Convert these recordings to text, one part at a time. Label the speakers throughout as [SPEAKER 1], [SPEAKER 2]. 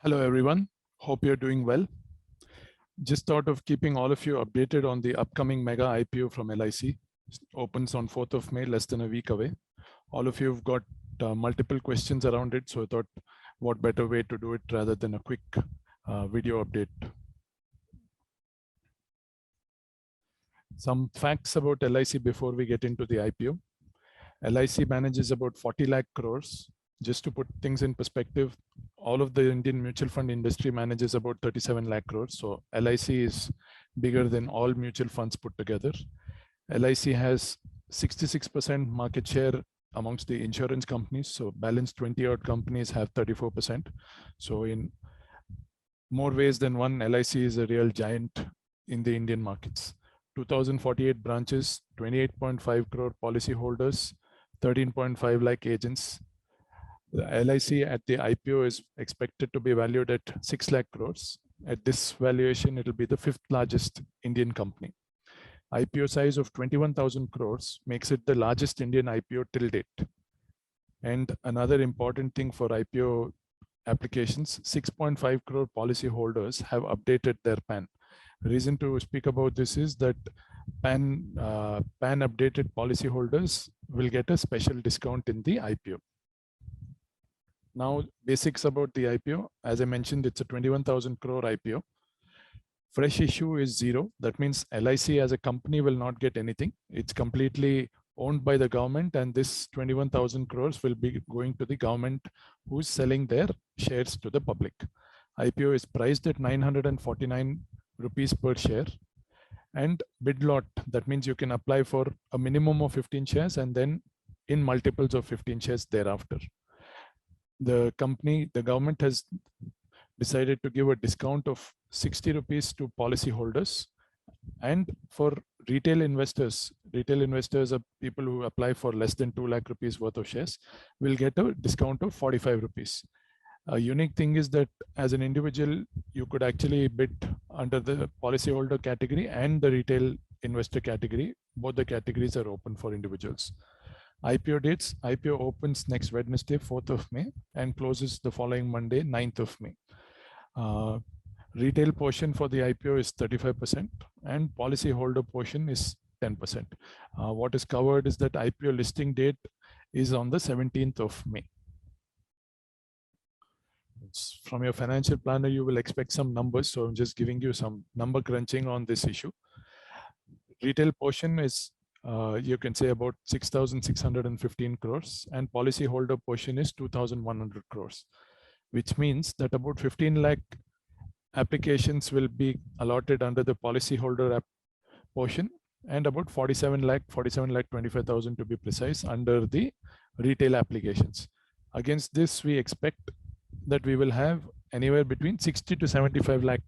[SPEAKER 1] Hello, everyone. Hope you're doing well. Just thought of keeping all of you updated on the upcoming mega IPO from LIC. Opens on 4th of May, less than a week away. All of you have got multiple questions around it, so I thought what better way to do it rather than a quick video update. Some facts about LIC before we get into the IPO. LIC manages about 40 lakh crores. Just to put things in perspective, all of the Indian mutual fund industry manages about 37 lakh crores. So LIC is bigger than all mutual funds put together. LIC has 66% market share amongst the insurance companies. So balance 20 odd companies have 34%. So in more ways than one, LIC is a real giant in the Indian markets. 2048 branches, 28.5 crore policy holders, 13.5 lakh agents. The LIC at the IPO is expected to be valued at 6 lakh crores. At this valuation, it will be the 5th largest Indian company. IPO size of 21,000 crores makes it the largest Indian IPO till date. And another important thing for IPO applications, 6.5 crore policy holders have updated their PAN. Reason to speak about this is that PAN updated policy holders will get a special discount in the IPO. Now, basics about the IPO. As I mentioned, it's a 21,000 crore IPO. Fresh issue is zero. That means LIC as a company will not get anything. It's completely owned by the government, and this 21,000 crores will be going to the government who's selling their shares to the public. IPO is priced at 949 rupees per share, and bid lot. That means you can apply for a minimum of 15 shares and then in multiples of 15 shares thereafter. The government has decided to give a discount of 60 rupees to policy holders. And for retail investors are people who apply for less than 2 lakh rupees worth of shares, will get a discount of 45 rupees. A unique thing is that as an individual, you could actually bid under the policyholder category and the retail investor category. Both the categories are open for individuals. IPO dates, IPO opens next Wednesday, 4th of May, and closes the following Monday, 9th of May. Retail portion for the IPO is 35% and policyholder portion is 10%. What is covered is that IPO listing date is on the 17th of May. From your financial planner, you will expect some numbers. So I'm just giving you some number crunching on this issue. Retail portion is, you can say about 6,615 crores and policyholder portion is 2,100 crores, which means that about 15 lakh applications will be allotted under the policyholder portion and about 47 lakh 25,000 to be precise under the retail applications. Against this, we expect that we will have anywhere between 60 to 75 lakh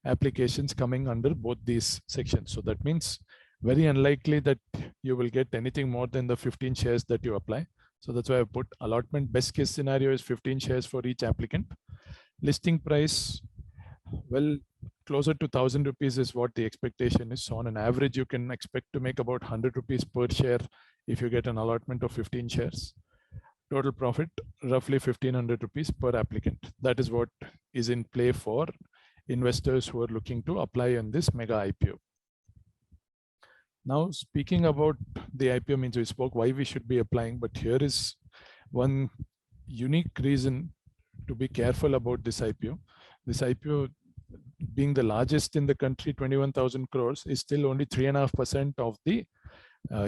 [SPEAKER 1] applications coming under both these sections. So that means very unlikely that you will get anything more than the 15 shares that you apply. So that's why I put allotment. Best case scenario is 15 shares for each applicant. Listing price, well, closer to 1,000 rupees is what the expectation is. So on an average, you can expect to make about 100 rupees per share if you get an allotment of 15 shares. Total profit, roughly 1,500 rupees per applicant. That is what is in play for investors who are looking to apply on this mega IPO. Now, speaking about the IPO, means we spoke why we should be applying, but here is one unique reason to be careful about this IPO. This IPO, being the largest in the country, 21,000 crores, is still only 3.5% of the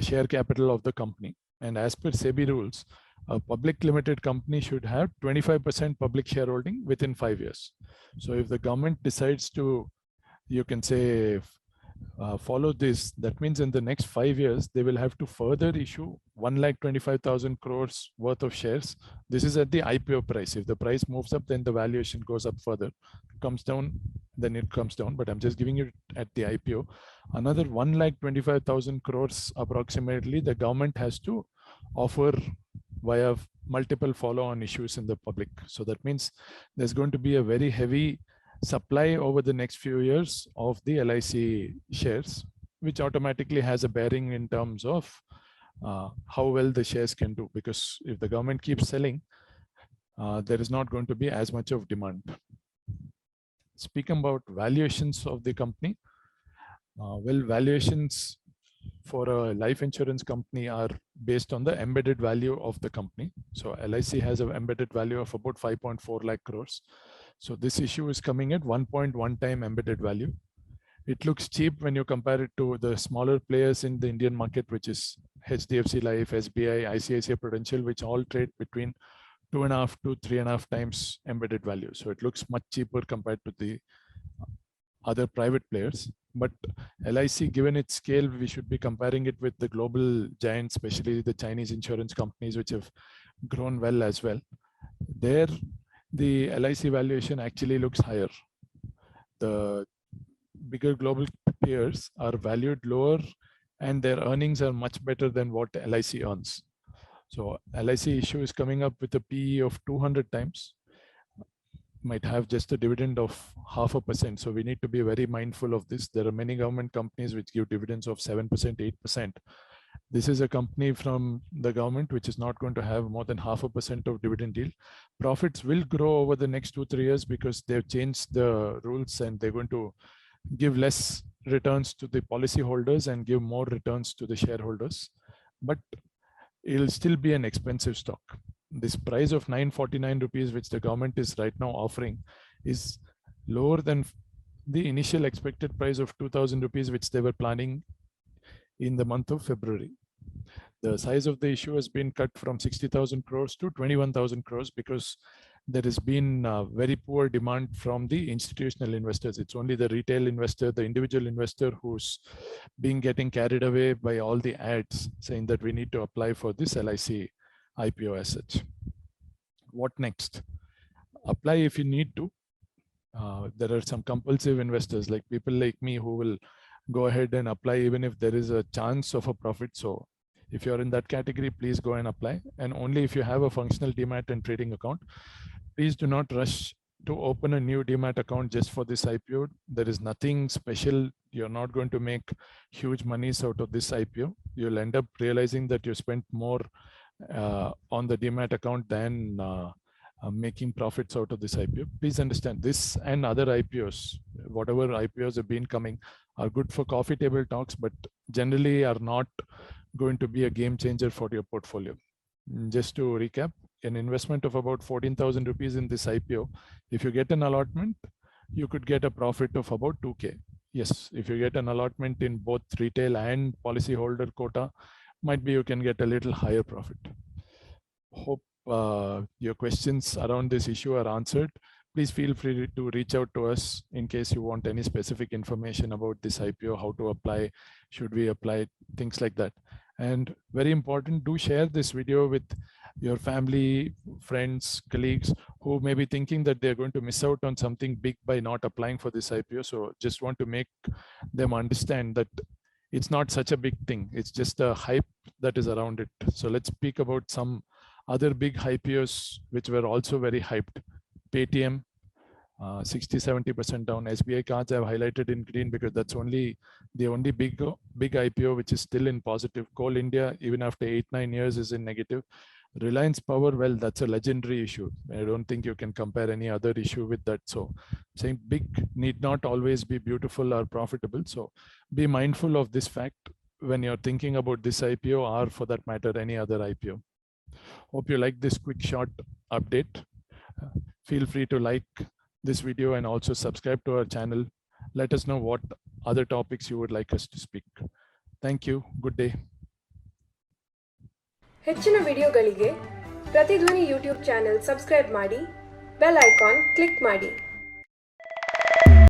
[SPEAKER 1] share capital of the company. And as per SEBI rules, a public limited company should have 25% public shareholding within 5 years. So if the government decides to, you can say, follow this, that means in the next 5 years, they will have to further issue 1,25,000 crores worth of shares. This is at the IPO price. If the price moves up, then the valuation goes up further. Comes down, then it comes down. But I'm just giving you at the IPO. Another 1,25,000 crores approximately, the government has to offer via multiple follow-on issues in the public. So that means there's going to be a very heavy supply over the next few years of the LIC shares, which automatically has a bearing in terms of how well the shares can do. Because if the government keeps selling, there is not going to be as much of demand. Speaking about valuations of the company, well, valuations for a life insurance company are based on the embedded value of the company. So LIC has an embedded value of about 5.4 lakh crores. So this issue is coming at 1.1 time embedded value. It looks cheap when you compare it to the smaller players in the Indian market, which is HDFC Life, SBI, ICICI Prudential, which all trade between 2.5 to 3.5 times embedded value. So it looks much cheaper compared to the other private players. But LIC, given its scale, we should be comparing it with the global giants, especially the Chinese insurance companies, which have grown well as well. There, the LIC valuation actually looks higher. The bigger global peers are valued lower and their earnings are much better than what LIC earns. So LIC issue is coming up with a PE of 200 times, might have just a dividend of 0.5%. So we need to be very mindful of this. There are many government companies which give dividends of 7%, 8%. This is a company from the government which is not going to have more than 0.5% of dividend yield. Profits will grow over the next 2-3 years because they've changed the rules and they're going to give less returns to the policyholders and give more returns to the shareholders. But it'll still be an expensive stock. This price of 949 rupees, which the government is right now offering, is lower than the initial expected price of 2000 rupees, which they were planning in the month of February. The size of the issue has been cut from 60,000 crores to 21,000 crores because there has been very poor demand from the institutional investors. It's only the retail investor, the individual investor who's getting carried away by all the ads saying that we need to apply for this LIC IPO as such. What next? Apply if you need to. There are some compulsive investors like people like me who will go ahead and apply even if there is a chance of a profit. So if you're in that category, please go and apply. And only if you have a functional demat and trading account. Please do not rush to open a new demat account just for this IPO. There is nothing special. You're not going to make huge monies out of this IPO. You'll end up realizing that you spent more on the demat account than making profits out of this IPO. Please understand this and other IPOs, whatever IPOs have been coming, are good for coffee table talks, but generally are not going to be a game changer for your portfolio. Just to recap, an investment of about 14,000 rupees in this IPO, if you get an allotment, you could get a profit of about 2K. Yes, if you get an allotment in both retail and policyholder quota, might be you can get a little higher profit. Hope your questions around this issue are answered. Please feel free to reach out to us in case you want any specific information about this IPO, how to apply, should we apply, things like that. And very important, do share this video with your family, friends, colleagues who may be thinking that they're going to miss out on something big by not applying for this IPO. So just want to make them understand that it's not such a big thing. It's just a hype that is around it. So let's speak about some other big IPOs which were also very hyped. Paytm, 60-70% down. SBI cards I've highlighted in green because that's the only big IPO which is still in positive. Coal India, even after 8-9 years, is in negative. Reliance Power, well, that's a legendary issue. I don't think you can compare any other issue with that. So saying big need not always be beautiful or profitable. So be mindful of this fact when you're thinking about this IPO or for that matter, any other IPO. Hope you like this quick short update. Feel free to like this video and also subscribe to our channel. Let us know what other topics you would like us to speak. Thank you. Good day.
[SPEAKER 2] ಹೆಚ್ಚಿನ ವಿಡಿಯೋಗಳಿಗೆ ಪ್ರತಿಧ್ವನಿ YouTube channel subscribe ಮಾಡಿ, bell icon click ಮಾಡಿ.